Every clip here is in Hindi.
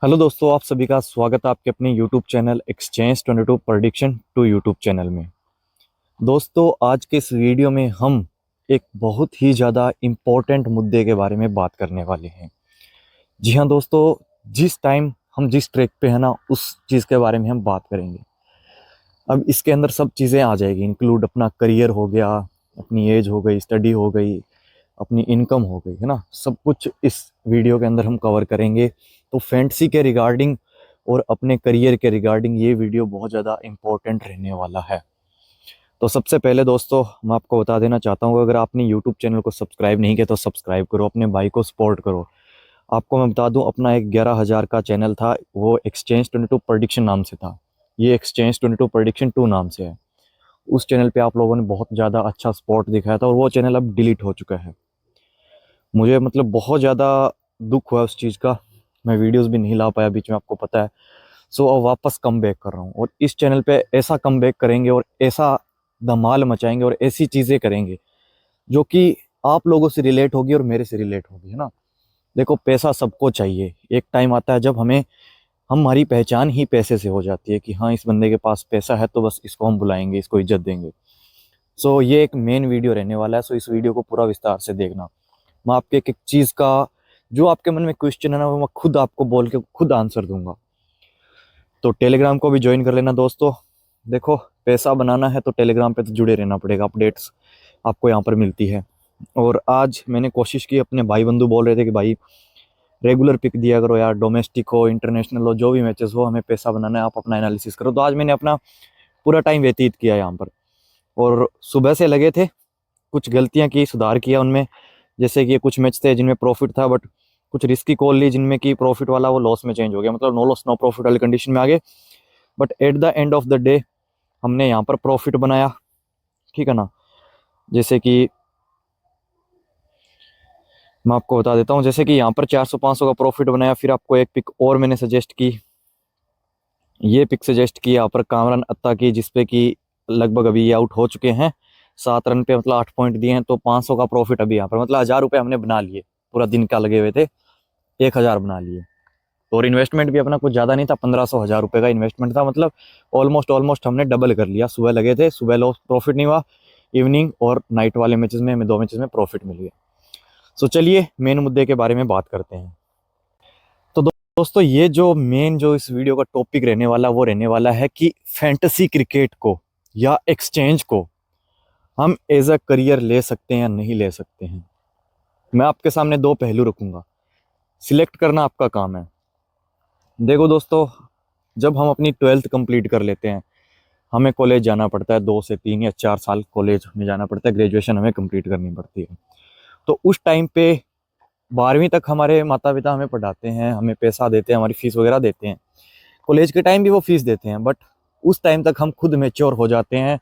हेलो दोस्तों, आप सभी का स्वागत है आपके अपने YouTube channel exchange 22 prediction to YouTube channel में। दोस्तों, आज के इस वीडियो में हम एक बहुत ही ज़्यादा इम्पोर्टेंट मुद्दे के बारे में बात करने वाले हैं। जी हाँ दोस्तों, जिस टाइम हम जिस ट्रैक पे है ना, उस चीज़ के बारे में हम बात करेंगे। अब इसके अंदर सब चीज़ें आ जाएगी, इंक्लूड अपना करियर हो गया, अपनी एज हो गई, स्टडी हो गई, अपनी इनकम हो गई, है ना। सब कुछ इस वीडियो के अंदर हम कवर करेंगे। तो फैंटेसी के रिगार्डिंग और अपने करियर के रिगार्डिंग ये वीडियो बहुत ज़्यादा इम्पोर्टेंट रहने वाला है। तो सबसे पहले दोस्तों, मैं आपको बता देना चाहता हूँ, अगर आपने यूट्यूब चैनल को सब्सक्राइब नहीं किया तो सब्सक्राइब करो, अपने भाई को सपोर्ट करो। आपको मैं बता दूं, अपना एक 11,000 का चैनल था, वो एक्सचेंज 22 प्रडिक्शन नाम से था। ये एक्सचेंज 22 प्रडिक्शन 2 नाम से है। उस चैनल पे आप लोगों ने बहुत ज़्यादा अच्छा सपोर्ट दिखाया था और वो चैनल अब डिलीट हो चुका है। मुझे मतलब बहुत ज़्यादा दुख हुआ उस चीज़ का। मैं वीडियोस भी नहीं ला पाया बीच में, आपको पता है। सो अब वापस कम बैक कर रहा हूँ और इस चैनल पे ऐसा कम बैक करेंगे और ऐसा धमाल मचाएंगे और ऐसी चीज़ें करेंगे जो कि आप लोगों से रिलेट होगी और मेरे से रिलेट होगी, है ना। देखो, पैसा सबको चाहिए। एक टाइम आता है जब हमारी पहचान ही पैसे से हो जाती है कि हाँ, इस बंदे के पास पैसा है तो बस इसको हम बुलाएंगे, इसको इज्जत देंगे। सो ये एक मेन वीडियो रहने वाला है। सो इस वीडियो को पूरा विस्तार से देखना। मैं आपके एक एक चीज़ का, जो आपके मन में क्वेश्चन है ना, वो मैं खुद आपको बोल के खुद आंसर दूंगा। तो टेलीग्राम को भी ज्वाइन कर लेना दोस्तों। देखो, पैसा बनाना है तो टेलीग्राम पे तो जुड़े रहना पड़ेगा, अपडेट्स आपको यहाँ पर मिलती है। और आज मैंने कोशिश की, अपने भाई बंधु बोल रहे थे कि भाई रेगुलर पिक दिया करो यार, डोमेस्टिक हो इंटरनेशनल हो, जो भी मैचेस हो, हमें पैसा बनाना है, आप अपना एनालिसिस करो। तो आज मैंने अपना पूरा टाइम व्यतीत किया यहाँ पर और सुबह से लगे थे। कुछ गलतियाँ की, सुधार किया उनमें। जैसे कि कुछ मैच थे जिनमें प्रॉफिट था, बट कुछ रिस्की कॉल ली जिनमें कि प्रॉफिट वाला वो लॉस में चेंज हो गया, मतलब नो लॉस नो प्रॉफिट वाली कंडीशन में आ गए। But at the end of the day हमने यहाँ पर प्रॉफिट बनाया, ठीक है ना। जैसे कि मैं आपको बता देता हूँ, जैसे कि यहाँ पर 400-500 का प्रॉफिट बनाया। फिर आपको एक पिक और मैंने सजेस्ट की, ये पिक सजेस्ट की यहाँ पर कामरान अत्ता की, जिसपे कि लगभग अभी ये आउट हो चुके हैं 7 रन पे, मतलब 8 पॉइंट दिए हैं। तो 500 का प्रॉफिट अभी यहाँ पर, मतलब 1,000 रुपये हमने बना लिए। पूरा दिन का लगे हुए थे, 1,000 बना लिए। और इन्वेस्टमेंट भी अपना कुछ ज़्यादा नहीं था, 1,500 1,000 रुपये का इन्वेस्टमेंट था। मतलब ऑलमोस्ट हमने डबल कर लिया। सुबह लगे थे, सुबह लॉस प्रॉफिट नहीं हुआ, इवनिंग और नाइट वाले मैचेस में हमें 2 मैचेस में प्रॉफिट मिल गया। सो चलिए मेन मुद्दे के बारे में बात करते हैं। तो दोस्तों, ये जो मेन जो इस वीडियो का टॉपिक रहने वाला, वो रहने वाला है कि फैंटेसी क्रिकेट को या एक्सचेंज को हम एज अ करियर ले सकते हैं या नहीं ले सकते हैं। मैं आपके सामने दो पहलू रखूंगा, सिलेक्ट करना आपका काम है। देखो दोस्तों, जब हम अपनी 12th कंप्लीट कर लेते हैं, हमें कॉलेज जाना पड़ता है, 2 से 3 या 4 साल कॉलेज में जाना पड़ता है, ग्रेजुएशन हमें कंप्लीट करनी पड़ती है। तो उस टाइम पे 12वीं तक हमारे माता पिता हमें पढ़ाते हैं, हमें पैसा देते हैं, हमारी फीस वगैरह देते हैं। कॉलेज के टाइम भी वो फीस देते हैं, बट उस टाइम तक हम खुद मेच्योर हो जाते हैं।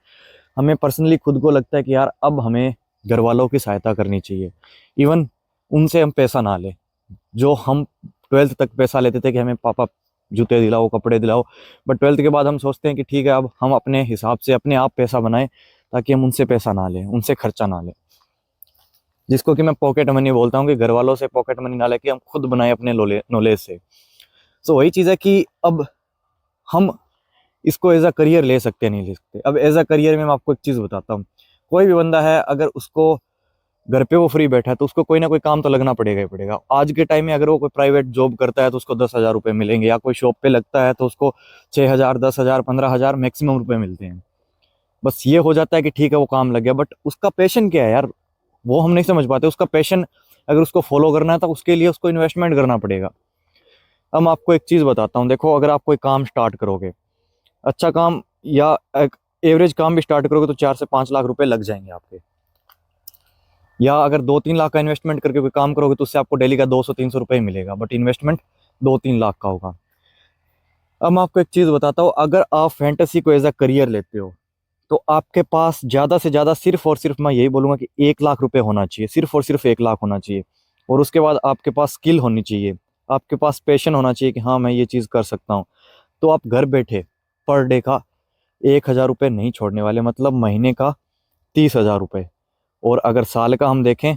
हमें पर्सनली खुद को लगता है कि यार अब हमें घर वालों की सहायता करनी चाहिए। इवन उनसे हम पैसा ना लें, जो हम 12th तक पैसा लेते थे कि हमें पापा जूते दिलाओ, कपड़े दिलाओ, बट 12th के बाद हम सोचते हैं कि ठीक है, अब हम अपने हिसाब से अपने आप पैसा बनाएं, ताकि हम उनसे पैसा ना लें, उनसे खर्चा ना लें। जिसको कि मैं पॉकेट मनी बोलता हूँ, कि घर वालों से पॉकेट मनी ना लेके हम खुद बनाए अपने नॉलेज से। सो वही चीज़ है कि अब हम इसको एज अ करियर ले सकते हैं, नहीं ले सकते। अब एज अ करियर में मैं आपको एक चीज़ बताता हूँ। कोई भी बंदा है, अगर उसको घर पे वो फ्री बैठा है तो उसको कोई ना कोई काम तो लगना पड़ेगा ही पड़ेगा। आज के टाइम में अगर वो कोई प्राइवेट जॉब करता है तो उसको 10,000 रुपये मिलेंगे, या कोई शॉप पे लगता है तो उसको 6,000, 10,000, 15,000 मैक्सिमम रुपए मिलते हैं। बस ये हो जाता है कि ठीक है, वो काम लग गया, बट उसका पैशन क्या है यार, वो हम नहीं समझ पाते। उसका पैशन अगर उसको फॉलो करना है तो उसके लिए उसको इन्वेस्टमेंट करना पड़ेगा। अब मैं आपको एक चीज़ बताता हूँ। देखो, अगर आप कोई काम स्टार्ट करोगे, अच्छा काम या एक एवरेज काम भी स्टार्ट करोगे, तो 4 से 5 लाख रुपए लग जाएंगे आपके। या अगर 2-3 लाख का इन्वेस्टमेंट करके कोई काम करोगे तो उससे आपको डेली का 200-300 रुपये मिलेगा, बट इन्वेस्टमेंट 2-3 लाख का होगा। अब मैं आपको एक चीज़ बताता हूँ, अगर आप फैंटेसी को एज अ करियर लेते हो तो आपके पास ज़्यादा से ज़्यादा सिर्फ और सिर्फ मैं यही बोलूँगा कि 1 लाख रुपए होना चाहिए, सिर्फ और सिर्फ 1 लाख होना चाहिए। और उसके बाद आपके पास स्किल होनी चाहिए, आपके पास पैशन होना चाहिए कि हाँ, मैं ये चीज़ कर सकता हूँ। तो आप घर बैठे पर डे का 1,000 रुपये नहीं छोड़ने वाले, मतलब महीने का 30,000 रुपये। और अगर साल का हम देखें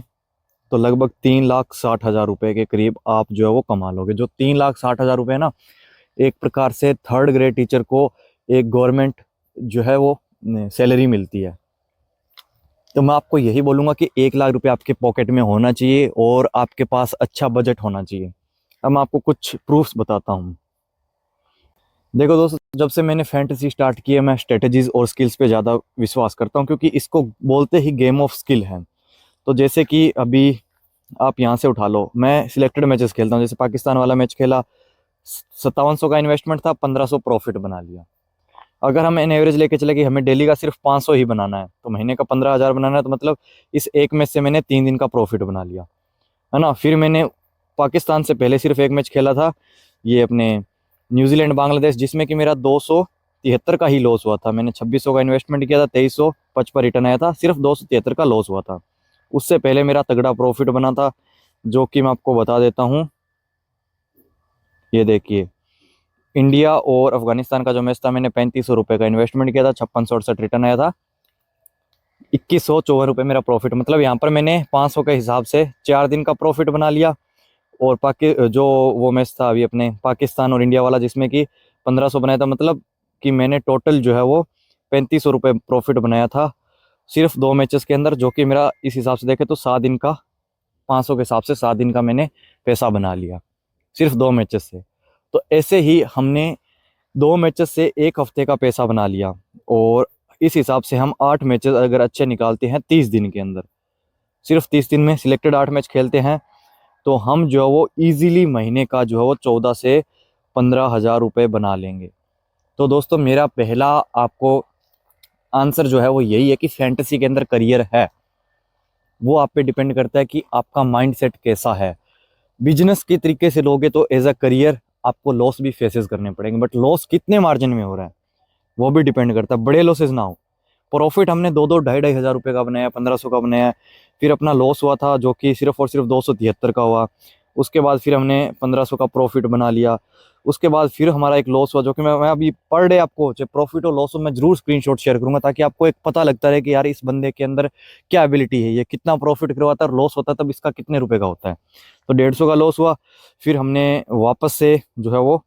तो लगभग 3,60,000 रुपये के करीब आप जो है वो कमा लोगे। जो 3,60,000 रुपये ना, एक प्रकार से थर्ड ग्रेड टीचर को एक गवर्नमेंट जो है वो सैलरी मिलती है। तो मैं आपको यही बोलूँगा कि 1,00,000 रुपये आपके पॉकेट में होना चाहिए और आपके पास अच्छा बजट होना चाहिए। अब मैं आपको कुछ प्रूफ्स बताता हूँ। देखो दोस्तों, जब से मैंने फैंटेसी स्टार्ट की है, मैं स्ट्रेटजीज और स्किल्स पे ज़्यादा विश्वास करता हूँ, क्योंकि इसको बोलते ही गेम ऑफ स्किल है। तो जैसे कि अभी आप यहाँ से उठा लो, मैं सिलेक्टेड मैचेस खेलता हूँ। जैसे पाकिस्तान वाला मैच खेला, 5700 का इन्वेस्टमेंट था, 1500 प्रॉफिट बना लिया। अगर हम एन एवरेज लेके चले कि हमें डेली का सिर्फ 500 ही बनाना है, तो महीने का 15,000 बनाना है, तो मतलब इस एक मैच से मैंने 3 दिन का प्रॉफिट बना लिया, है ना। फिर मैंने पाकिस्तान से पहले सिर्फ एक मैच खेला था, ये अपने न्यूजीलैंड बांग्लादेश, जिसमें कि मेरा 273 का ही लॉस हुआ था। मैंने 2600 का इन्वेस्टमेंट किया था, 2355 रिटर्न आया था, सिर्फ 273 का लॉस हुआ था। उससे पहले मेरा तगड़ा प्रॉफिट बना था, जो कि मैं आपको बता देता हूँ। ये देखिए, इंडिया और अफगानिस्तान का जो मैच था, मैंने 3500 रुपये का इन्वेस्टमेंट किया था, 5668 रिटर्न आया था, 2154 रुपये मेरा प्रॉफिट। मतलब यहाँ पर मैंने 500 के हिसाब से 4 दिन का प्रॉफिट बना लिया। और जो वो मैच था अभी अपने पाकिस्तान और इंडिया वाला, जिसमें कि 1500 बनाया था, मतलब कि मैंने टोटल जो है वो 3500 रुपये प्रॉफिट बनाया था सिर्फ 2 मैचेस के अंदर, जो कि मेरा इस हिसाब से देखे तो 7 दिन का, 500 के हिसाब से 7 दिन का मैंने पैसा बना लिया सिर्फ 2 मैचेस से। तो ऐसे ही हमने 2 मैचेस से 1 हफ्ते का पैसा बना लिया। और इस हिसाब से हम 8 मैचेस अगर अच्छे निकालते हैं 30 दिन के अंदर, सिर्फ 30 दिन में सिलेक्टेड 8 मैच खेलते हैं, तो हम जो है वो ईजिली महीने का जो है वो 14 से 15,000 रुपये बना लेंगे। तो दोस्तों, मेरा पहला आपको आंसर जो है वो यही है कि फैंटेसी के अंदर करियर है। वो आप पे डिपेंड करता है कि आपका माइंडसेट कैसा है। बिजनेस के तरीके से लोगे तो एज अ करियर आपको लॉस भी फेसेस करने पड़ेंगे, बट लॉस कितने मार्जिन में हो रहा है वो भी डिपेंड करता है। बड़े लॉसेस ना हो। प्रॉफिट हमने 2-2 ढाई हजार रुपये का बनाया, 1500 का बनाया। फिर अपना लॉस हुआ था, जो कि सिर्फ और सिर्फ 273 का हुआ। उसके बाद फिर हमने 1500 का प्रॉफिट बना लिया। उसके बाद फिर हमारा एक लॉस हुआ, जो कि मैं अभी पर डे आपको चाहे प्रॉफिट और लॉस हो, मैं जरूर स्क्रीनशॉट शेयर करूंगा, ताकि आपको एक पता लगता रहे कि यार इस बंदे के अंदर क्या एबिलिटी है, ये कितना प्रॉफिट करवाता है और लॉस होता है तब इसका कितने रुपए का होता है। तो 150 का लॉस हुआ। फिर हमने वापस से जो है वो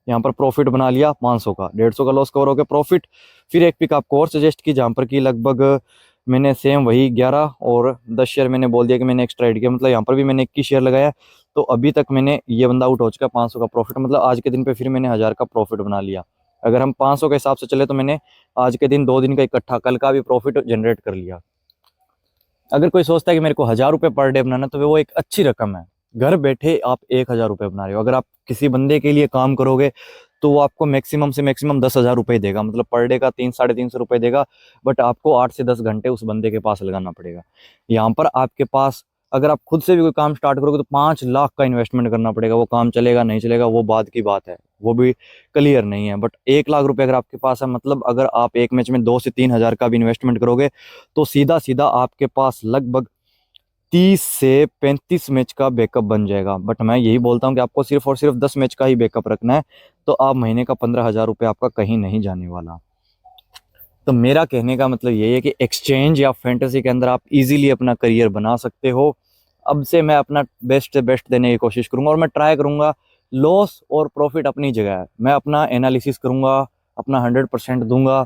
यहाँ पर प्रॉफिट बना लिया 500 का, 150 का लॉस कवर हो गया, प्रॉफिट। फिर एक पिक आपको और सजेस्ट की, जहाँ पर कि लगभग मैंने सेम वही 11 और 10 शेयर मैंने बोल दिया कि मैंने एक्स्ट्रा ऐड किया, मतलब यहाँ पर भी मैंने 21 शेयर लगाया। तो अभी तक मैंने, ये बंदा आउट हो चुका है 500 का प्रॉफिट, मतलब आज के दिन पे फिर मैंने 1000 का प्रॉफिट बना लिया। अगर हम 500 के हिसाब से चले तो मैंने आज के दिन 2 दिन का इकट्ठा कल का भी प्रॉफिट जनरेट कर लिया। अगर कोई सोचता है कि मेरे को 1000 रुपये पर डे बनाना, तो वो एक अच्छी रकम है। घर बैठे आप 1000 रुपये बना रहे हो। अगर आप किसी बंदे के लिए काम करोगे तो वो आपको मैक्सिमम से मैक्सिमम 10,000 रुपये देगा, मतलब पर डे का 300-350 रुपये देगा। बट आपको 8 से 10 घंटे उस बंदे के पास लगाना पड़ेगा। यहाँ पर आपके पास, अगर आप खुद से भी कोई काम स्टार्ट करोगे तो 5 लाख का इन्वेस्टमेंट करना पड़ेगा। वो काम चलेगा नहीं चलेगा वो बाद की बात है, वो भी क्लियर नहीं है। बट 1 लाख रुपए अगर आपके पास है, मतलब अगर आप एक मैच में 2 से 3 हजार का भी इन्वेस्टमेंट करोगे, तो सीधा सीधा आपके पास लगभग 30 से 35 मैच का बैकअप बन जाएगा। बट मैं यही बोलता हूँ कि आपको सिर्फ और सिर्फ 10 मैच का ही बैकअप रखना है, तो आप महीने का 15,000 रुपये आपका कहीं नहीं जाने वाला। तो मेरा कहने का मतलब यही है कि एक्सचेंज या फैंटेसी के अंदर आप इजीली अपना करियर बना सकते हो। अब से मैं अपना बेस्ट से बेस्ट देने की कोशिश करूंगा, और मैं ट्राई करूंगा। लॉस और प्रॉफिट अपनी जगह है, मैं अपना एनालिसिस करूंगा, अपना 100% दूंगा।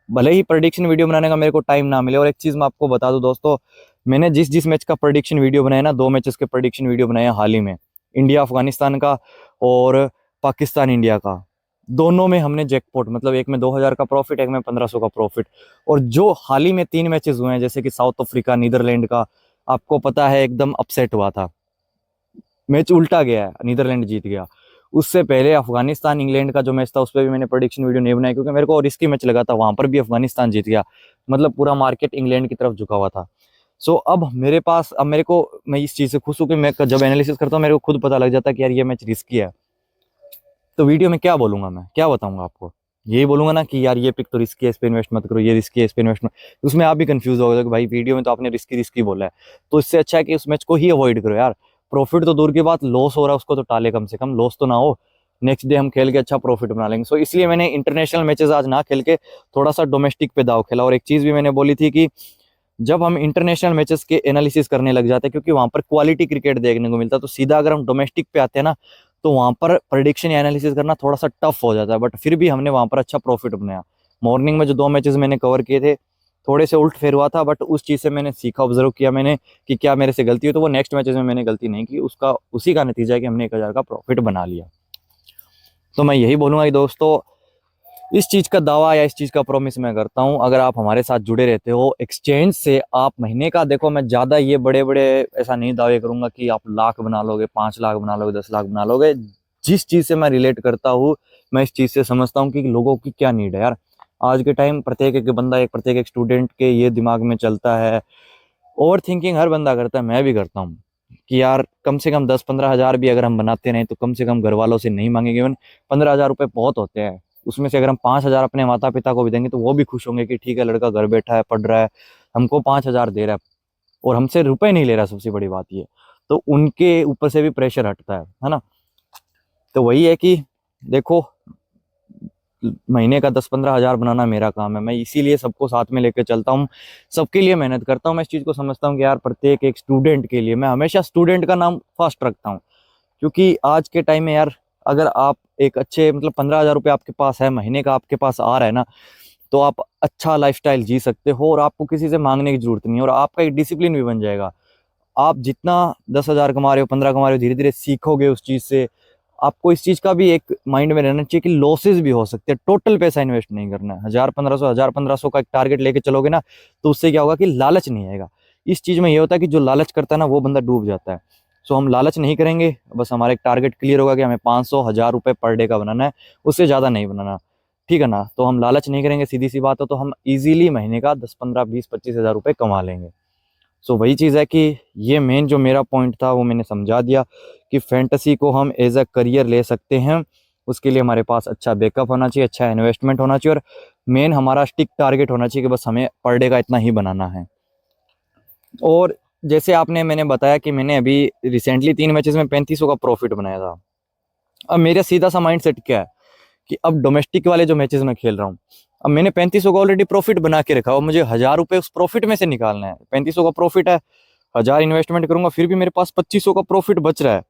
भले ही प्रेडिक्शन वीडियो बनाने का मेरे को टाइम ना मिले। और एक चीज़ मैं आपको बता दूं दोस्तों, मैंने जिस जिस मैच का प्रेडिक्शन वीडियो बनाया ना, 2 मैचेस के प्रेडिक्शन वीडियो बनाए हाल ही में, इंडिया अफगानिस्तान का और पाकिस्तान इंडिया का, दोनों में हमने जैकपॉट, मतलब एक में 2000 का प्रॉफिट, एक में 1500 का प्रॉफिट। और जो हाल ही में 3 मैचेस हुए हैं, जैसे कि साउथ अफ्रीका नीदरलैंड का, आपको पता है एकदम अपसेट हुआ था, मैच उल्टा गया है, नीदरलैंड जीत गया। उससे पहले अफगानिस्तान इंग्लैंड का जो मैच था, उस पर भी मैंने प्रेडिक्शन वीडियो नहीं बनाया, क्योंकि मेरे को रिस्की मैच लगा था। वहां पर भी अफगानिस्तान जीत गया, मतलब पूरा मार्केट इंग्लैंड की तरफ झुका हुआ था। सो अब मेरे पास, अब मेरे को, मैं इस चीज़ से खुश हूँ कि मैं जब एनालिसिस करता हूँ मेरे को खुद पता लग जाता है कि यार ये मैच रिस्की है। तो वीडियो में क्या बोलूंगा, मैं क्या बताऊंगा आपको, यही बोलूंगा ना कि यार ये पिक तो रिस्की है, इस पे इन्वेस्ट मत करो, ये रिस्की है, इस पे इन्वेस्ट मत। उसमें आप भी कंफ्यूज हो गए कि भाई वीडियो में तो आपने रिस्की रिस्की बोला है। तो इससे अच्छा है कि उस मैच को ही अवॉइड करो यार। प्रॉफिट तो दूर की बात, लॉस हो रहा है उसको तो टाले, कम से कम लॉस तो ना हो। नेक्स्ट डे हम खेल के अच्छा प्रॉफिट बना लेंगे। सो इसलिए मैंने इंटरनेशनल मैचेस आज ना खेल के थोड़ा सा डोमेस्टिक पे दाव खेला। और एक चीज़ भी मैंने बोली थी कि जब हम इंटरनेशनल मैचेस के एनालिसिस करने लग जाते हैं, क्योंकि वहाँ पर क्वालिटी क्रिकेट देखने को मिलता है, तो सीधा अगर हम डोमेस्टिक पे आते हैं ना, तो वहाँ पर प्रेडिक्शन या एनालिसिस करना थोड़ा सा टफ हो जाता है। बट फिर भी हमने वहाँ पर अच्छा प्रॉफिट बनाया। मॉर्निंग में जो 2 मैचेस मैंने कवर किए थे, थोड़े से उल्ट फेर हुआ था, बट उस चीज़ से मैंने सीखा, ऑब्जर्व किया मैंने कि क्या मेरे से गलती हुई, तो वो नेक्स्ट मैचेस में मैंने गलती नहीं की। उसका उसी का नतीजा है कि हमने 1,000 का प्रॉफिट बना लिया। तो मैं यही बोलूँगा कि दोस्तों, इस चीज़ का दावा या इस चीज़ का प्रॉमिस मैं करता हूँ, अगर आप हमारे साथ जुड़े रहते हो एक्सचेंज से, आप महीने का, देखो मैं ज़्यादा ये बड़े बड़े ऐसा नहीं दावे करूँगा कि आप लाख बना लोगे, 5 लाख बना लोगे, 10 लाख बना लोगे। जिस चीज़ से मैं रिलेट करता हूँ, मैं इस चीज़ से समझता हूँ कि लोगों की क्या नीड है यार। आज के टाइम प्रत्येक एक बंदा, एक प्रत्येक एक स्टूडेंट के ये दिमाग में चलता है, ओवर थिंकिंग हर बंदा करता है, मैं भी करता हूँ कि यार कम से कम 10-15 हज़ार भी अगर हम बनाते रहें तो कम से कम घर वालों से नहीं मांगेंगे। इवन 15,000 रुपये बहुत होते हैं, उसमें से अगर हम 5,000 अपने माता पिता को भी देंगे तो वो भी खुश होंगे कि ठीक है, लड़का घर बैठा है, पढ़ रहा है, हमको 5,000 दे रहा है और हमसे रुपए नहीं ले रहा। सबसे बड़ी बात ये, तो उनके ऊपर से भी प्रेशर हटता है ना। तो वही है कि देखो, महीने का 10-15 हज़ार बनाना मेरा काम है, मैं इसीलिए सबको साथ में लेकर चलता हूँ, सबके लिए मेहनत करता हूँ। मैं इस चीज़ को समझता हूँ कि यार प्रत्येक एक स्टूडेंट के लिए, मैं हमेशा स्टूडेंट का नाम फर्स्ट रखता हूँ। क्योंकि आज के टाइम में यार, अगर आप एक अच्छे, मतलब 15,000 रुपये आपके पास है, महीने का आपके पास आ रहा है ना, तो आप अच्छा लाइफस्टाइल जी सकते हो और आपको किसी से मांगने की जरूरत नहीं है, और आपका एक डिसिप्लिन भी बन जाएगा। आप जितना 10,000 कमा रहे हो, 15 कमा रहे हो, धीरे धीरे सीखोगे उस चीज़ से। आपको इस चीज़ का भी एक माइंड में रहना चाहिए कि लॉसेस भी हो सकते हैं, टोटल पैसा इन्वेस्ट नहीं करना है। 1,000-1,500 का एक टारगेट लेके चलोगे ना, तो उससे क्या होगा कि लालच नहीं आएगा। इस चीज़ में ये होता है कि जो लालच करता है ना, वो बंदा डूब जाता है। सो हम लालच नहीं करेंगे, बस हमारा एक टारगेट क्लियर होगा कि हमें 500-1,000 रुपये पर डे का बनाना है, उससे ज़्यादा नहीं बनाना, ठीक है ना। तो हम लालच नहीं करेंगे, सीधी सी बात है, तो हम ईजिली महीने का 10, 15, 20, 25 हज़ार रुपये कमा लेंगे। सो वही चीज़ है कि ये मेन जो मेरा पॉइंट था वो मैंने समझा दिया कि फैंटेसी को हम एज अ करियर ले सकते हैं। उसके लिए हमारे पास अच्छा बैकअप होना चाहिए, अच्छा इन्वेस्टमेंट होना चाहिए, और मेन हमारा स्टिक टारगेट होना चाहिए कि बस हमें पर डे का इतना ही बनाना है। और जैसे आपने, मैंने बताया कि मैंने अभी रिसेंटली 3 मैचेस में 3500 का प्रॉफिट बनाया था। अब मेरा सीधा सा माइंड सेट क्या है कि अब डोमेस्टिक वाले जो मैचेस मैं खेल रहा हूँ, अब मैंने 3500 का ऑलरेडी प्रॉफिट बना के रखा और मुझे 1,000 रुपये उस प्रॉफिट में से निकालना है। 3500 का प्रॉफिट है, 1,000 इन्वेस्टमेंट करूंगा, फिर भी मेरे पास 2500 का प्रॉफिट बच रहा है।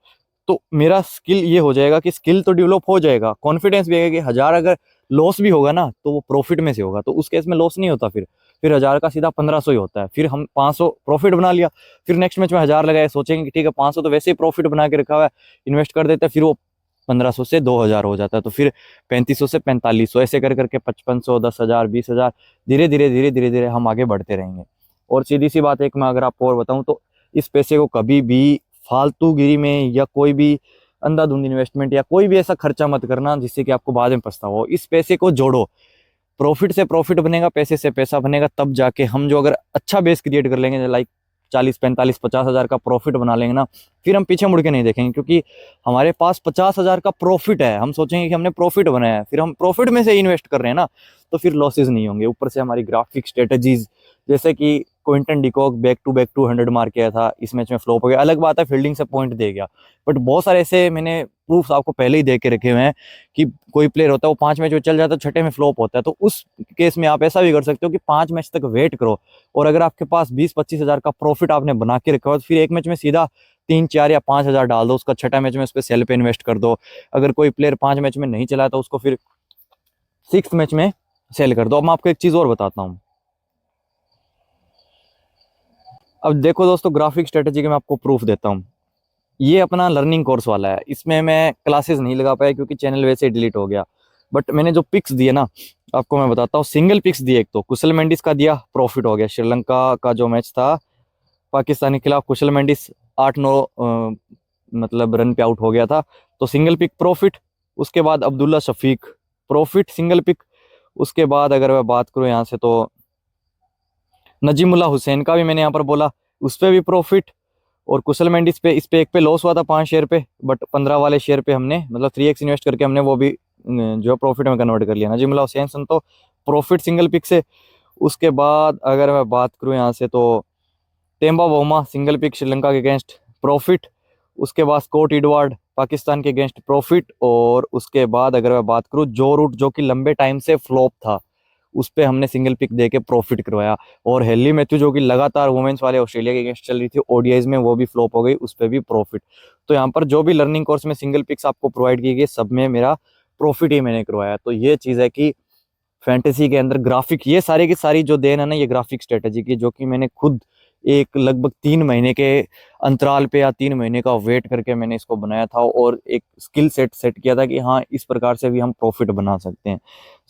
तो मेरा स्किल ये हो जाएगा कि स्किल तो डेवलप हो जाएगा, कॉन्फिडेंस भी आएगा कि 1,000 अगर लॉस भी होगा ना तो वो प्रॉफिट में से होगा, तो उस केस में लॉस नहीं होता। फिर 1,000 का सीधा 1,500 ही होता है। फिर हम 500 प्रॉफिट बना लिया, फिर नेक्स्ट मैच में 1,000 लगाए, सोचेंगे कि ठीक है 500 तो वैसे ही प्रॉफिट बना के रखा हुआ है, इन्वेस्ट कर देते हैं, फिर वो 1,500 से 2,000 हो जाता है, तो फिर 3,500 से 4,500, ऐसे कर करके 5,500, 10,000, 20,000, धीरे धीरे हम आगे बढ़ते रहेंगे। और सीधी सी बात एक मैं अगर आपको और बताऊं, तो इस पैसे को कभी भी फालतूगिरी में या कोई भी अंधाधुंध इन्वेस्टमेंट या कोई भी ऐसा खर्चा मत करना जिससे कि आपको बाद में पछतावा हो। इस पैसे को जोड़ो, प्रॉफिट से प्रॉफिट बनेगा, पैसे से पैसा बनेगा, तब जाके हम जो अगर अच्छा बेस क्रिएट कर लेंगे, लाइक 40, 45, 50 हज़ार का प्रॉफिट बना लेंगे ना, फिर हम पीछे मुड़ के नहीं देखेंगे, क्योंकि हमारे पास 50,000 का प्रॉफिट है। हम सोचेंगे कि हमने प्रॉफिट बनाया है, फिर हम प्रॉफिट में से इन्वेस्ट कर रहे हैं ना, तो फिर लॉसेज नहीं होंगे। ऊपर से हमारी ग्राफिक स्ट्रेटजीज, जैसे कि Quinton de Kock back to back 200 मार किया था, इस मैच में फ्लॉप हो गया, अलग बात है फील्डिंग से पॉइंट दे गया, बट बहुत सारे ऐसे मैंने प्रूफ आपको पहले ही दे के रखे हुए हैं कि कोई प्लेयर होता है वो 5 मैच में चल जाता है, छठे में फ्लॉप होता है। तो उस केस में आप ऐसा भी कर सकते हो कि 5 मैच तक वेट करो, और अगर आपके पास 20-25 हज़ार का प्रॉफिट आपने बना के रखा हो, तो फिर एक मैच में सीधा 3, 4 या 5 हज़ार डाल दो, उसका छठा मैच में उस पर सेल पे इन्वेस्ट कर दो। अगर कोई प्लेयर 5 मैच में नहीं चला तो उसको फिर 6 मैच में सेल कर दो। अब मैं आपको एक चीज़ और बताता हूँ। अब देखो दोस्तों, ग्राफिक स्ट्रेटेजी के मैं आपको प्रूफ देता हूँ। ये अपना लर्निंग कोर्स वाला है, इसमें मैं क्लासेस नहीं लगा पाया क्योंकि चैनल वैसे ही डिलीट हो गया। बट मैंने जो पिक्स दिए ना, आपको मैं बताता हूँ। सिंगल पिक्स दिए, एक तो कुशल मेंडिस का दिया, प्रॉफिट हो गया। श्रीलंका का जो मैच था पाकिस्तान के खिलाफ, कुशल मेंडिस 8-9 मतलब रन पे आउट हो गया था, तो सिंगल पिक प्रॉफिट। उसके बाद Abdullah Shafique profit, single pick. उसके बाद अगर मैं बात करूँ यहाँ से, तो नजीमुल्लाह हुसैन का भी मैंने यहाँ पर बोला, उस पर भी प्रॉफिट। और कुशल मेंडिस पे, इस पे एक पे लॉस हुआ था 5 शेयर पे, बट 15 वाले शेयर पे हमने मतलब 3x इन्वेस्ट करके हमने वो भी जो प्रॉफिट में कन्वर्ट कर लिया। नजीमुल्लाह हुसैन सन तो प्रॉफिट सिंगल पिक से। उसके बाद अगर मैं बात करूँ यहाँ से, तो टेम्बा वोमा सिंगल पिक श्रीलंका के अगेंस्ट प्रॉफिट। उसके बाद स्कॉट एडवर्ड पाकिस्तान के अगेंस्ट प्रॉफिट। और उसके बाद अगर मैं बात करूँ जो रूट, जो कि लंबे टाइम से फ्लॉप था, उस पर हमने सिंगल पिक दे के प्रॉफिट करवाया। और हेनली मैथ्यू जो कि लगातार वुमेन्स वाले ऑस्ट्रेलिया के अगेंस्ट चल रही थी ओडीआईज में, वो भी फ्लॉप हो गई, उस पर भी प्रॉफिट। तो यहाँ पर जो भी लर्निंग कोर्स में सिंगल पिक्स आपको प्रोवाइड की गई सब में मेरा प्रॉफिट ही मैंने करवाया। तो ये चीज़ है कि फैंटेसी के अंदर ग्राफिक, ये सारी की सारी जो देन है ना ये ग्राफिक स्ट्रेटेजी की, जो कि मैंने खुद एक लगभग 3 महीने के अंतराल पे या 3 महीने का वेट करके मैंने इसको बनाया था और एक स्किल सेट किया था कि हाँ इस प्रकार से भी हम प्रॉफिट बना सकते हैं।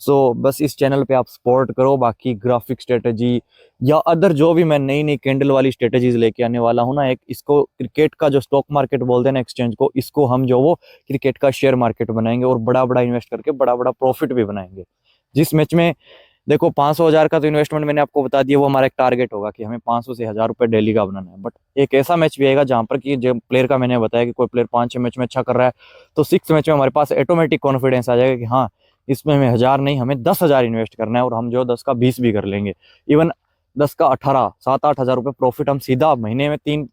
सो बस इस चैनल पे आप सपोर्ट करो। बाकी ग्राफिक स्ट्रेटेजी या अदर जो भी मैं नई नई कैंडल वाली स्ट्रेटेजीज लेके आने वाला हूँ ना, एक इसको क्रिकेट का जो स्टॉक मार्केट बोलते हैं ना एक्सचेंज को, इसको हम जो वो क्रिकेट का शेयर मार्केट बनाएंगे और बड़ा बड़ा इन्वेस्ट करके बड़ा बड़ा प्रॉफिट भी बनाएंगे। जिस मैच में देखो 500,000 का तो इन्वेस्टमेंट मैंने आपको बता दिया, वो हमारा एक टारगेट होगा कि हमें 500 से 1000 रुपए डेली का बनाना है। बट एक ऐसा मैच भी आएगा जहां पर कि जो प्लेयर का मैंने बताया कि कोई प्लेयर 5-6 मैच में अच्छा कर रहा है, तो 6 मैच में हमारे पास ऑटोमेटिक कॉन्फिडेंस आ जाएगा कि हाँ इसमें हमें 1000 नहीं हमें 10,000 इन्वेस्ट करना है, और हम जो 10 का 20 भी कर लेंगे, इवन 10 का 18, 7-8 हजार रुपये प्रॉफिट हम सीधा महीने में 3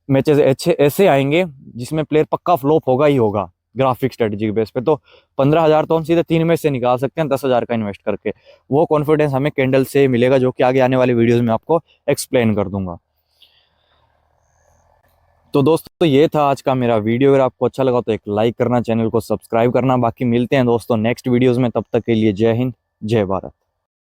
मैचेस अच्छे ऐसे आएंगे जिसमें प्लेयर पक्का फ्लॉप होगा ही होगा ग्राफिक स्ट्रेटजी के बेस पे। तो 15,000 तो हम सीधे 3 मैच से निकाल सकते हैं 10,000 का इन्वेस्ट करके। वो कॉन्फिडेंस हमें कैंडल से मिलेगा, जो कि आगे आने वाली वीडियोस में आपको एक्सप्लेन कर दूंगा। तो दोस्तों ये था आज का मेरा वीडियो। अगर आपको अच्छा लगा तो एक लाइक करना, चैनल को सब्सक्राइब करना। बाकी मिलते हैं दोस्तों नेक्स्ट वीडियोस में, तब तक के लिए जय हिंद, जय भारत।